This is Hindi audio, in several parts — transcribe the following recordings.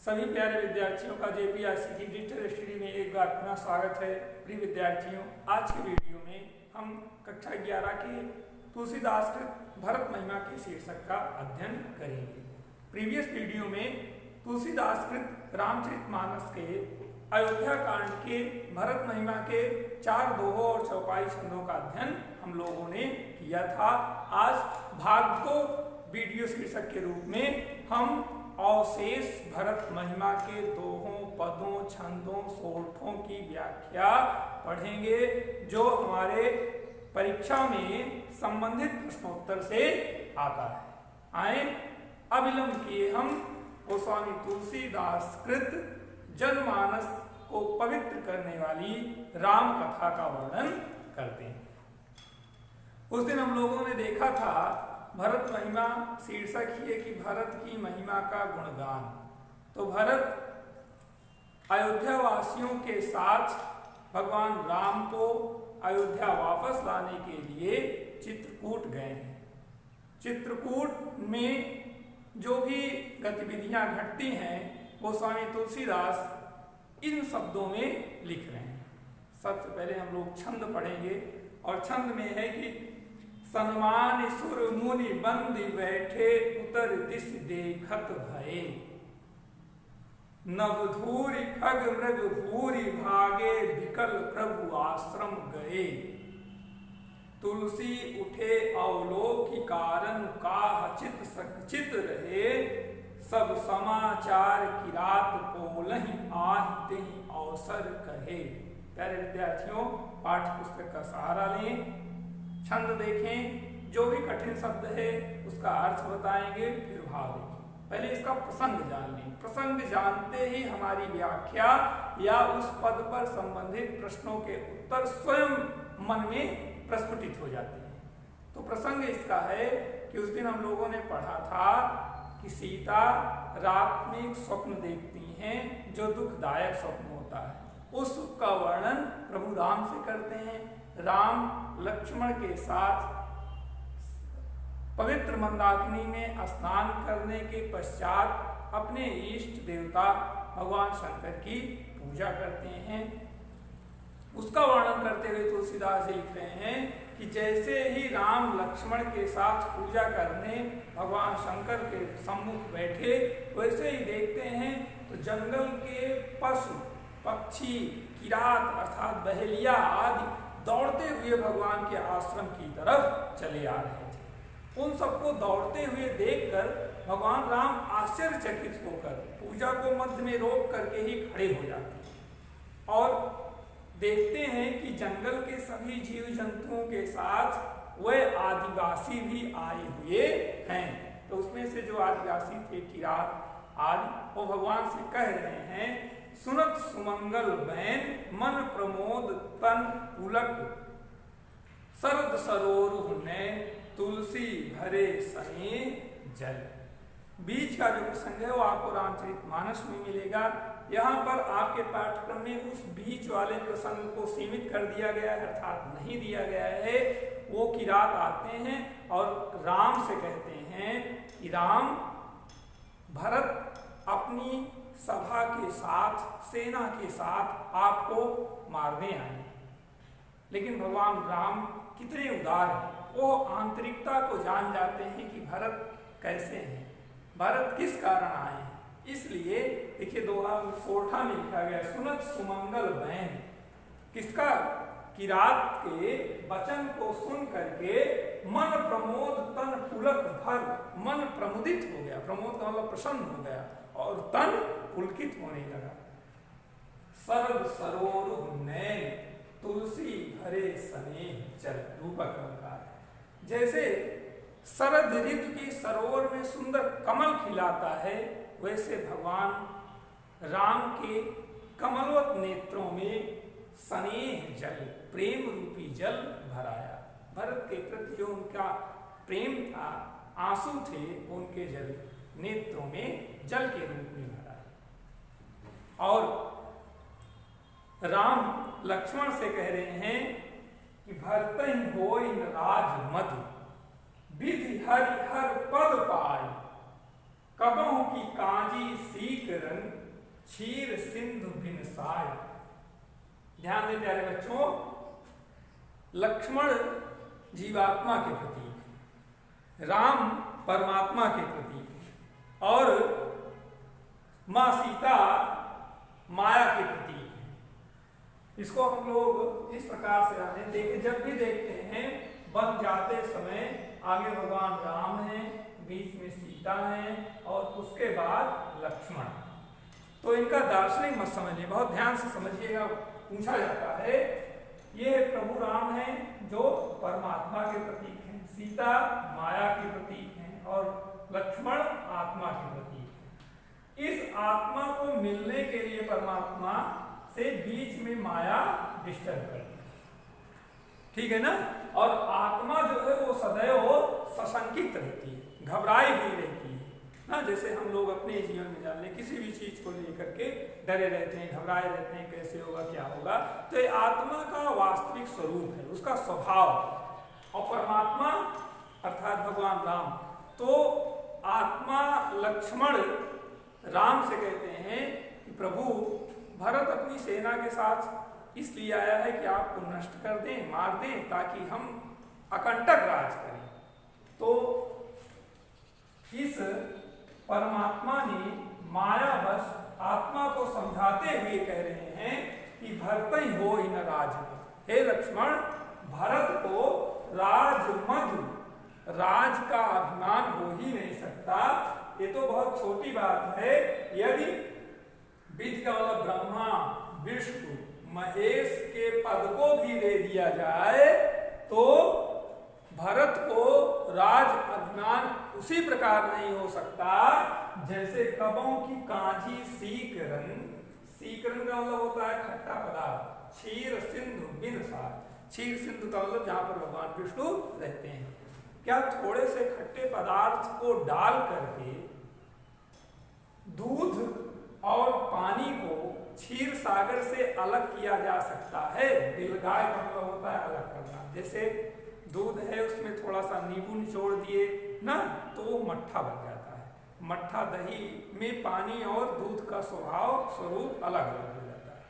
सभी प्यारे विद्यार्थियों का JPRC की डिजिटल स्टडी में एक बार पुनः स्वागत है। प्रिय विद्यार्थियों, आज के वीडियो में हम कक्षा 11 के तुलसीदास कृत भरत महिमा के शीर्षक का अध्ययन करेंगे। प्रीवियस वीडियो में तुलसीदास कृत रामचरितमानस के अयोध्या कांड के भरत महिमा के 4 दोहों और चौपाई छंदों का अध्ययन हम लोगों ने किया था। आज भाग 2 वीडियो शीर्षक के रूप में हम अवशेष भरत महिमा के दोहों, पदों, छंदों, सोठों की व्याख्या पढ़ेंगे, जो हमारे परीक्षा में संबंधित प्रश्नोत्तर से आता है। आए अविलंब किए हम गोस्वामी तुलसीदास कृत जनमानस को पवित्र करने वाली राम कथा का वर्णन करते हैं। उस दिन हम लोगों ने देखा था भरत महिमा शीर्षक ही है कि भरत की महिमा का गुणगान। तो भरत अयोध्या वासियों के साथ भगवान राम को अयोध्या वापस लाने के लिए चित्रकूट गए हैं। चित्रकूट में जो भी गतिविधियां घटती हैं वो स्वामी तुलसीदास इन शब्दों में लिख रहे हैं। सबसे पहले हम लोग छंद पढ़ेंगे और छंद में है कि सन्मान सुर मुनि बंदी बैठे उतर दिस देखत भये, नवधूरि खग मृग भूरि भागे विकल प्रभु आश्रम गए, तुलसी उठे अवलोकि कारण काह चित संचित रहे, सब समाचार किरात पोलहि आहि तेहि अवसर कहे। प्यारे विद्यार्थियों, पाठ्य पुस्तक का सहारा लें, छंद देखें, जो भी कठिन शब्द है उसका अर्थ बताएंगे, फिर भाव देखें। पहले इसका प्रसंग जान लें। प्रसंग जानते ही हमारी व्याख्या या उस पद पर संबंधित प्रश्नों के उत्तर स्वयं मन में प्रस्फुटित हो जाते हैं। तो प्रसंग इसका है कि उस दिन हम लोगों ने पढ़ा था कि सीता रात में एक स्वप्न देखती हैं जो दुखदायक स्वप्न होता है। उस सुख का वर्णन प्रभु राम से करते हैं। राम लक्ष्मण के साथ पवित्र मंदाकिनी में स्नान करने के पश्चात अपने इष्ट देवता भगवान शंकर की पूजा करते हैं। उसका वर्णन करते हुए तुलसीदास जी लिख रहे हैं कि जैसे ही राम लक्ष्मण के साथ पूजा करने भगवान शंकर के सम्मुख बैठे, वैसे ही देखते हैं तो जंगल के पशु पक्षी, किरात अर्थात बहेलिया आदि दौड़ते हुए भगवान के आश्रम की तरफ चले आ रहे थे। उन सबको दौड़ते हुए देखकर भगवान राम आश्चर्यचकित होकर पूजा को मध्य में रोक करके ही खड़े हो जाते हैं और देखते हैं कि जंगल के सभी जीव जंतुओं के साथ वह आदिवासी भी आए हुए हैं। तो उसमें से जो आदिवासी थे किरात आदि, वो भगवान से कह रहे हैं, सुनत सुमंगल बैन मन प्रमोद तन पुलक, शरद सरोरुह नैन तुलसी भरे सने जल। बीच का जो प्रसंग है वो आपको रामचरितमानस में मिलेगा। यहाँ पर आपके पाठ्यक्रम में उस बीच वाले प्रसंग को सीमित कर दिया गया है, अर्थात नहीं दिया गया है। वो किरात आते हैं और राम से कहते हैं कि राम, भरत अपनी सभा के साथ, सेना के साथ आपको मारने आए, लेकिन भगवान राम कितने उदार हैं। वो आंतरिकता को जान जाते हैं कि भरत कैसे हैं, भरत किस कारण आए हैं। इसलिए देखिए दोहा सोठा में लिखा गया, सुनत सुमंगल बैन। किसका? किरात के वचन को सुन करके मन प्रमोद तन पुलक भर, मन प्रमुदित हो गया, प्रमोद का मतलब प्रसन्न हो गया और तन पुलकित होने लगा। शरद सरोरुह नैन तुलसी भरे स्नेह जल। रूपक अलंकार है। जैसे शरद ऋतु की सरोवर में सुंदर कमल खिलाता है, वैसे भगवान राम के कमलवत नेत्रों में स्नेह जल, प्रेम रूपी जल भराया। भरत के प्रति जो उनका प्रेम था, आंसू थे, उनके जल नेत्रों में जल के रूप में भरा। और राम लक्ष्मण से कह रहे हैं कि भरतहि होय न राज मधु, विधि हरि हर पद पाय, कबहु की कांजी सीक रंग, क्षीर सिंधु बिन साय। ध्यान दें प्यारे बच्चों, लक्ष्मण जीवात्मा के प्रतीक है, राम परमात्मा के प्रतीक है और मां सीता माया के प्रतीक है। इसको हम लोग इस प्रकार से आने देखे, जब भी देखते हैं वन जाते समय आगे भगवान राम हैं, बीच में सीता है और उसके बाद लक्ष्मण। तो इनका दार्शनिक मत समझिए, बहुत ध्यान से समझिएगा। पूछा जाता है ये प्रभु राम हैं जो परमात्मा के प्रतीक हैं, सीता माया के प्रतीक हैं और लक्ष्मण आत्मा के प्रतीक हैं। इस आत्मा को मिलने के लिए परमात्मा से बीच में माया डिस्टर्ब करती है, ठीक है ना। और आत्मा जो है वो सदैव सशंकित रहती है, घबराई हुई रहती है ना। जैसे हम लोग अपने जीवन में जान लें, किसी भी चीज को लेकर के डरे रहते हैं, घबराए रहते हैं, कैसे होगा क्या होगा। तो ये आत्मा का वास्तविक स्वरूप है, उसका स्वभाव। और परमात्मा अर्थात भगवान राम, तो आत्मा लक्ष्मण राम से कहते हैं कि प्रभु भरत अपनी सेना के साथ इसलिए आया है कि आपको नष्ट कर दें, मार दें, ताकि हम अकंटक राज करें। तो इस परमात्मा ने मायावश आत्मा को समझाते हुए कह रहे हैं कि भरत ही हो इन राज। हे लक्ष्मण, भरत को राजमधु, राज का अभिमान हो ही नहीं सकता। ये तो बहुत छोटी बात है। यदि विधि का मतलब ब्रह्मा विष्णु महेश के पद को भी ले दिया जाए तो भरत को राज अभिमान उसी प्रकार नहीं हो सकता जैसे कबों की कांची सीकरन। सीकरन का मतलब होता है खट्टा पदार्थ। क्षीर सिंधु बिन सार, क्षीर सिंधु का मतलब जहां पर भगवान विष्णु रहते हैं। क्या थोड़े से खट्टे पदार्थ को डाल करके दूध और पानी को क्षीर सागर से अलग किया जा सकता है? दिलगाय का मतलब होता है अलग करना। जैसे दूध है, उसमें थोड़ा सा नींबू निचोड़ दिए ना तो वो मट्ठा बन जाता है। मट्ठा दही में पानी और दूध का स्वरूप अलग अलग हो जाता है।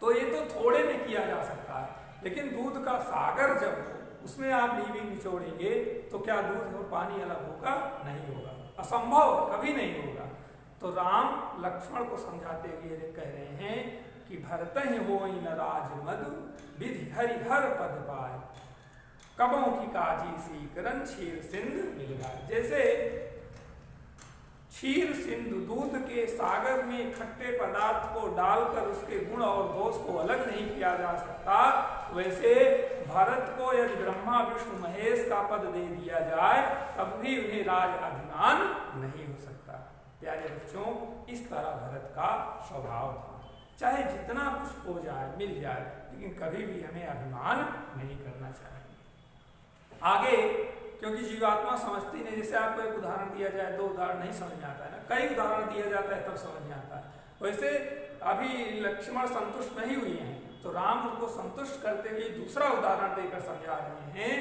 तो ये तो थोड़े में किया जा सकता है, लेकिन दूध का सागर जब हो उसमें आप नींबू निचोड़ेंगे तो क्या दूध और पानी अलग होगा? नहीं होगा, असंभव, कभी नहीं होगा। तो राम लक्ष्मण को समझाते हुए कह रहे हैं कि भरत ही हो इन राज मधु, विधि हरिहर पद पाए, कबों की काजी सीकरन क्षीर सिंधु मिल जाए। जैसे क्षीर सिंधु दूध के सागर में खट्टे पदार्थ को डालकर उसके गुण और दोष को अलग नहीं किया जा सकता, वैसे भरत को यदि ब्रह्मा विष्णु महेश का पद दे दिया जाए तब भी उन्हें राज अभिमान नहीं हो सकता। प्यारे बच्चों, इस तरह भरत का स्वभाव था। चाहे जितना कुछ हो जाए, मिल जाए, लेकिन कभी भी हमें अभिमान नहीं करना चाहिए। आगे क्योंकि जीवात्मा समझती नहीं, जैसे आपको एक उदाहरण दिया जाए, दो उदाहरण नहीं समझ में आता है ना, कई उदाहरण दिया जाता है तब समझ में आता है। वैसे अभी लक्ष्मण संतुष्ट नहीं हुए हैं तो राम उनको संतुष्ट करते हुए दूसरा उदाहरण देकर समझा रहे हैं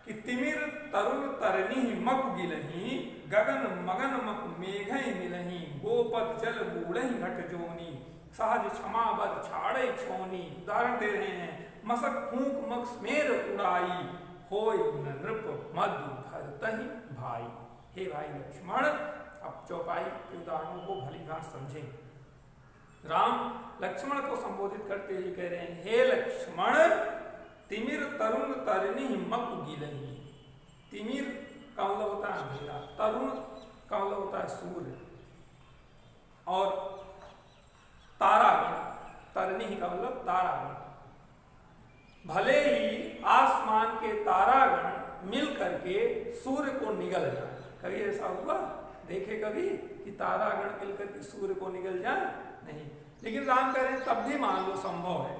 कि तिमिर तरुण तरनी मक गिलही, गगन मगन मक मेघई मिलही, गोपद जल बूढ़ई घट जोनी, सहज क्षमा बद छाड़े छोनी। उदाहरण दे रहे हैं, मसक फूंक मक स्मेर उड़ाई, होय नृप मधु भरतहि भाई। हे भाई लक्ष्मण, अब चौपाई के उदाहरणों को भली भांति समझें। राम लक्ष्मण को संबोधित करते हुए कह रहे हैं, हे लक्ष्मण, तिमिर तरुण तरनी मक गिलही। तिमिर का मतलब होता है अंधेरा, तरुण का मतलब होता है सूर्य, और तारागण, तरनी का मतलब तारागण। भले ही आसमान के तारागण मिल करके सूर्य को निगल जाए। कभी ऐसा हुआ देखे कभी कि तारागण मिलकर के सूर्य को निगल जाए? नहीं। लेकिन राम कह रहे हैं तब भी मान लो संभव है।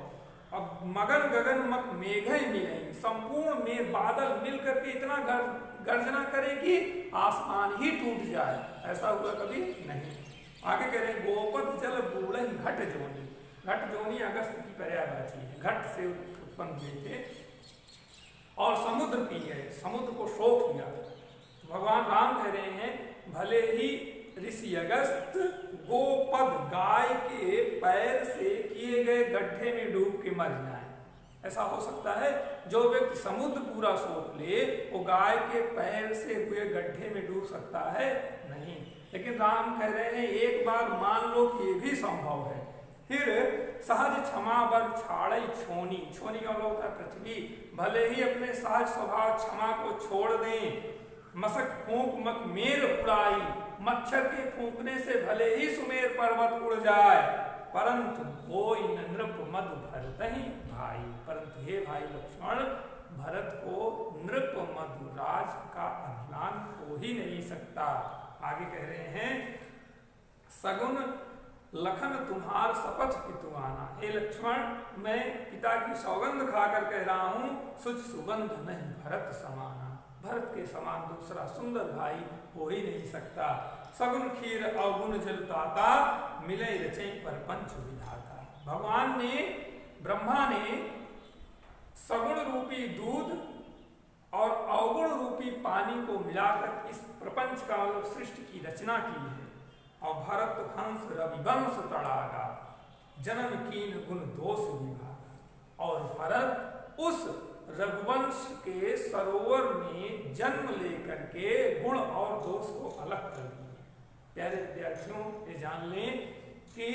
अब मगन गगन मक मेघई मिलेंगे, संपूर्ण में बादल मिलकर के इतना गर्जना करे कि आसमान ही टूट जाए, ऐसा हुआ कभी नहीं। आगे कह रहे हैं, गोपद जल बूढ़ई घट जोनी। घट जोनी अगस्त की पर्यायवाची है, घट से उत्पन्न हुए थे और समुद्र पी गए, समुद्र को शोक किया। भगवान राम कह रहे हैं, भले ही ऋषि अगस्त गोपद गए गड्ढे में डूब के मर जाए। ऐसा हो सकता है? जो व्यक्ति समुद्र पूरा सोख ले वो गाय के पैर से हुए गड्ढे में डूब सकता है? नहीं। लेकिन राम कह रहे हैं एक बार मान लो कि ये भी संभव है। फिर सहज क्षमा बर छाड़ई छोनी, छोनी का मतलब होता है पृथ्वी, भले ही अपने सहज स्वभाव क्षमा को छोड़ दें। मसक फूंक मक मेर उड़ाई, मच्छर के फूंकने से भले ही सुमेर पर्वत उड़ जाए, परंतु कोई नृप मधु भरत ही भाई, परंतु हे भाई लक्ष्मण, भरत को नृप मधुराज का अभिमान हो ही नहीं सकता। आगे कह रहे हैं सगुन लखन तुम्हार शपथ पितुआना, हे लक्ष्मण मैं पिता की सौगंध खाकर कह रहा हूं, सुच सुगंध नहीं भरत समाना, भरत के समान दूसरा सुंदर भाई हो ही नहीं सकता। सगुन खीर अवगुण जलताता, मिले रचे पर पंच विधाता। भगवान ने, ब्रह्मा ने सगुण रूपी दूध और अवगुण रूपी पानी को मिलाकर इस प्रपंच का मतलब सृष्टि की रचना की है। और भरत हंस रविवंश तड़ागा, जन्म कीन गुण दोष विभागा, और भरत उस रघुवंश के सरोवर में जन्म लेकर के गुण और दोष को अलग कर दिए। प्यारे विद्यार्थियों, ये जान लें कि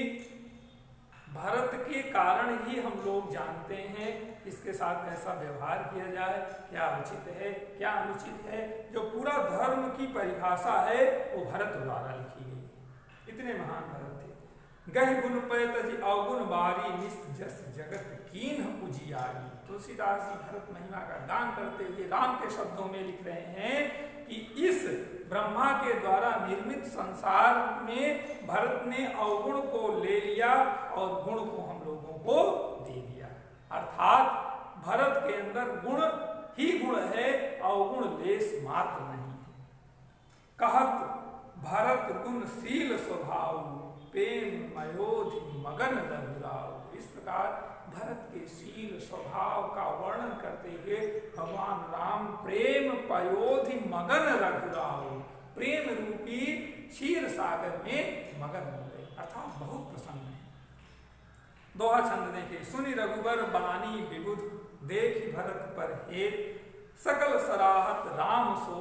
भरत के कारण ही हम लोग जानते हैं इसके साथ कैसा व्यवहार किया जाए, क्या उचित है क्या अनुचित है। जो पूरा धर्म की परिभाषा है वो भरत द्वारा लिखी गई है। इतने महान भरत थे। गह गुण पय तज अवगुण बारी, निस जस जगत कीन उजियारी। तुलसीदास जी भरत महिमा का गान करते हुए राम के शब्दों में लिख रहे हैं कि इस ब्रह्मा के द्वारा निर्मित संसार में भरत ने अवगुण को ले लिया और गुण को हम लोगों को दे दिया। अर्थात भरत के अंदर गुण ही गुण है, अवगुण लेस मात्र नहीं है। कहत भरत गुणशील स्वभाव, प्रेम मयोधि मगन रघुराव। इस प्रकार भरत के शील स्वभाव का वर्णन करते हुए भगवान राम प्रेम पयोधि मगन रघुराव, प्रेम रूपी क्षीर सागर में मगन हो गए, अर्थात बहुत प्रसन्न है। दोहा छंद देखे, सुनि रघुबर बानी विबुध, देखि भरत पर हेत, सकल सराहत राम सो,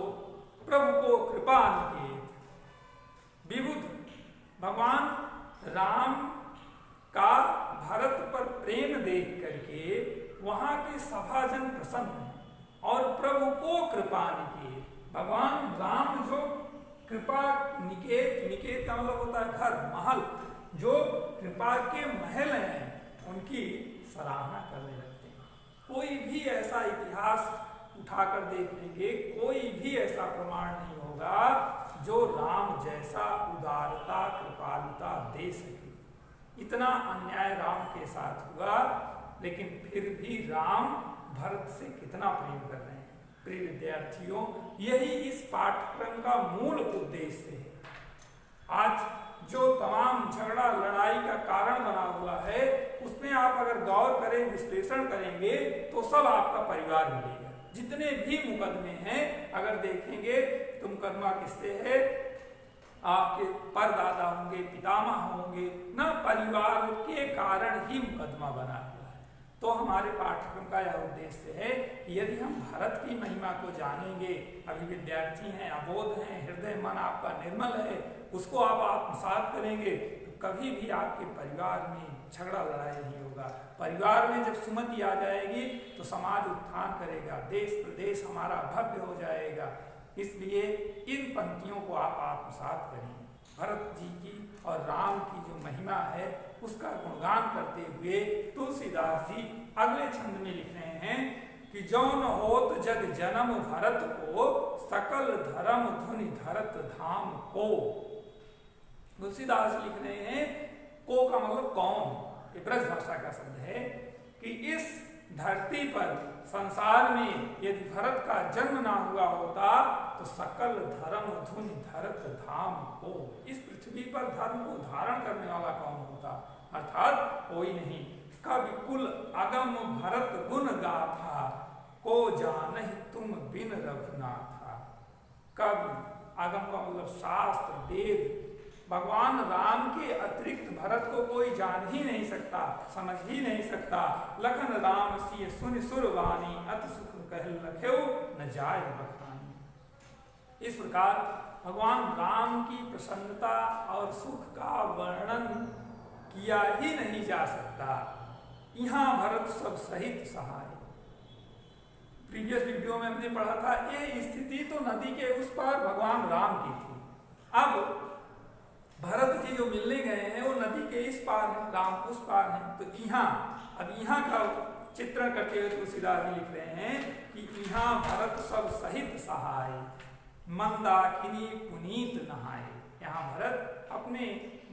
प्रभु को कृपा निकेत। विबुध, भगवान राम का भरत पर प्रेम देख करके वहां के सभाजन प्रसन्न हैं और प्रभु को कृपा निकेत। भगवान राम जो कृपा निकेत, निकेत का मतलब होता है घर महल, जो कृपा के महल हैं उनकी सराहना करने लगते हैं। कोई भी ऐसा इतिहास उठाकर देख लेंगे, कोई भी ऐसा प्रमाण नहीं होगा जो राम जैसा उदारता कृपालुता दे सके। इतना अन्याय राम के साथ हुआ, लेकिन फिर भी राम भरत से कितना प्रेम कर रहे हैं। प्रिय विद्यार्थियों, यही इस पाठ्यक्रम का मूल उद्देश्य है। आज जो तमाम झगड़ा लड़ाई का कारण बना हुआ है उसमें आप अगर गौर करें, विश्लेषण करेंगे तो सब आपका परिवार मिलेगा। जितने भी मुकदमे हैं अगर देखेंगे तो मुकदमा किससे है? आपके परदादा होंगे, पितामह होंगे, ना परिवार के कारण ही मुकदमा बना हुआ है। तो हमारे पाठ्यक्रम का यह उद्देश्य है कि यदि हम भरत की महिमा को जानेंगे, अभी विद्यार्थी हैं, अबोध हैं, हृदय मन आपका निर्मल है, उसको आप आत्मसात करेंगे तो कभी भी आपके परिवार में झगड़ा लड़ाई नहीं होगा। परिवार में जब सुमति आ जाएगी तो समाज उत्थान करेगा, देश प्रदेश हमारा भव्य हो जाएगा। इसलिए इन पंक्तियों को आप आत्मसात करें। भरत जी की और राम की जो महिमा है उसका गुणगान करते हुए तुलसीदास जी अगले छंद में लिख रहे हैं कि जौन होत जग जन्म भरत को, सकल धर्म धुनि धरत धाम को। तुलसीदास लिख रहे हैं, को का मतलब कौन, ये ब्रज भाषा का शब्द है, कि इस धरती पर संसार में यदि भरत का जन्म ना हुआ होता तो सकल धर्म धुनि धरत धाम को, इस पृथ्वी पर धर्म को धारण करने वाला कौन होता? अर्थात कोई नहीं। कवि कुल अगम भरत गुण गाथा, को जानहि तुम बिन रघुनाथा। कवि, अगम का मतलब शास्त्र वेद, भगवान राम के अतिरिक्त भरत को कोई जान ही नहीं सकता, समझ ही नहीं सकता। लखन राम सिय सुन सुरवानी, अति सुख कहल लख्यो न जाय बखानी। इस प्रकार भगवान राम की प्रसन्नता और सुख का वर्णन किया ही नहीं जा सकता। यहाँ भरत सब सहित सहाय। प्रीवियस वीडियो में हमने पढ़ा था ये स्थिति तो नदी के उस पार भगवान राम की थी। अब भरत जी जो मिलने गए हैं वो नदी के इस पार हैं, राम उस पार हैं। तो यहाँ का चित्रण करते हुए तुलसीदास जी लिख रहे हैं कि यहाँ भरत सब सहित सहाय, मंदाकिनी पुनीत नहाए। यहाँ भरत अपने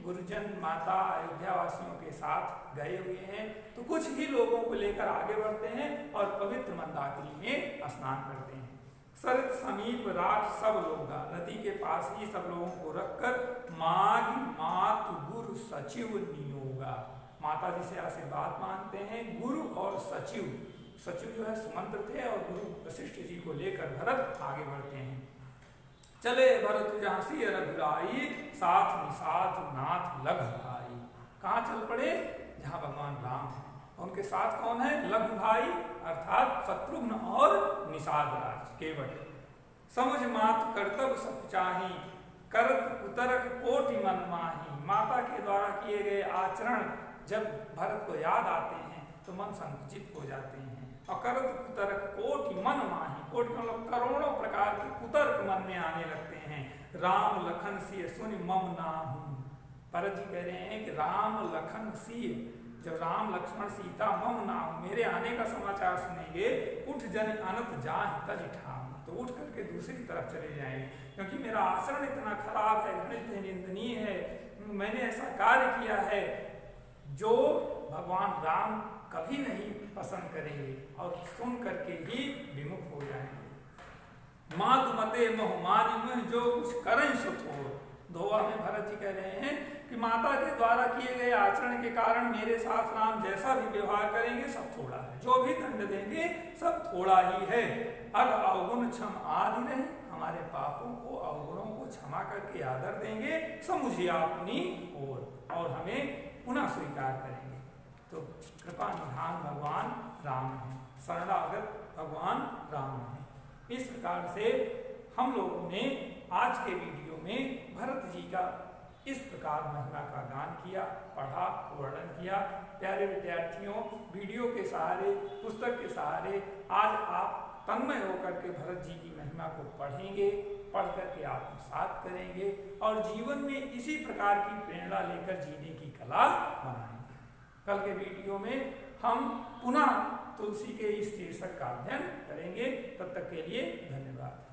गुरुजन माता अयोध्या वासियों के साथ गए हुए हैं। तो कुछ ही लोगों को लेकर आगे बढ़ते हैं और पवित्र मंदाकिनी में स्नान करते हैं। सरित समीप राख सब लोग, नदी के पास ही सब लोगों को रखकर माग मात गुरु सचिव नियोगा, माता जी से आशीर्वाद मांगते हैं। गुरु और सचिव, सचिव जो है सुमंत्र थे और गुरु वशिष्ठ जी को लेकर भरत आगे बढ़ते हैं। चले भरत झांसी रघुराई, साथ निषाद नाथ लघु भाई। कहाँ चल पड़े? जहाँ भगवान राम है। उनके साथ कौन है? लघु भाई अर्थात शत्रुघ्न और निषाद राज केवट। समझ मात कर्तव्य सब चाही, करत उतरक कोटि मन माही। माता के द्वारा किए गए आचरण जब भरत को याद आते हैं तो मन संकुचित हो जाते हैं। अकरत कुतर्क कोटि मन माही, कोटि मतलब करोड़ों प्रकार के कुतर्क मन में आने लगते हैं। राम लखन सिय सुन मम नाहू। भरत जी कह रहे हैं कि राम लखन सिय, जब राम लक्ष्मण सीता मम नाहू, मेरे आने का समाचार सुनेंगे, उठ जन अनंत जाहि तज ठाम, तो उठ करके दूसरी तरफ चले जाएंगे, क्योंकि मेरा आचरण इतना खराब है, घृणित है, निंदनीय है, मैंने ऐसा कार्य किया है जो भगवान राम कभी नहीं पसंद करेंगे और सुन करके ही विमुख हो जाएंगे। मातु मते मोह मानी मुह, जो कुछ करें सो थोड़। दोहा में भरत जी कह रहे हैं कि माता के द्वारा किए गए आचरण के कारण मेरे साथ राम जैसा भी व्यवहार करेंगे सब थोड़ा है, जो भी दंड देंगे सब थोड़ा ही है। अग अवगुण क्षम आदि नहीं, हमारे पापों को अवगुणों को क्षमा करके आदर देंगे, समुझे अपनी ओर, और हमें पुनः स्वीकार करेंगे। तो कृपा निधान भगवान राम है, शरणागत भगवान राम है। इस प्रकार से हम लोगों ने आज के वीडियो में भरत जी का इस प्रकार महिमा का गान किया, पढ़ा, वर्णन किया। प्यारे विद्यार्थियों, वीडियो के सहारे, पुस्तक के सहारे आज आप तन्मय होकर के भरत जी की महिमा को पढ़ेंगे, पढ़ करके आत्मसात करेंगे और जीवन में इसी प्रकार की प्रेरणा लेकर जीने की कला बनाएंगे। कल के वीडियो में हम पुनः तुलसी के इस शीर्षक का अध्ययन करेंगे। तब तक के लिए धन्यवाद।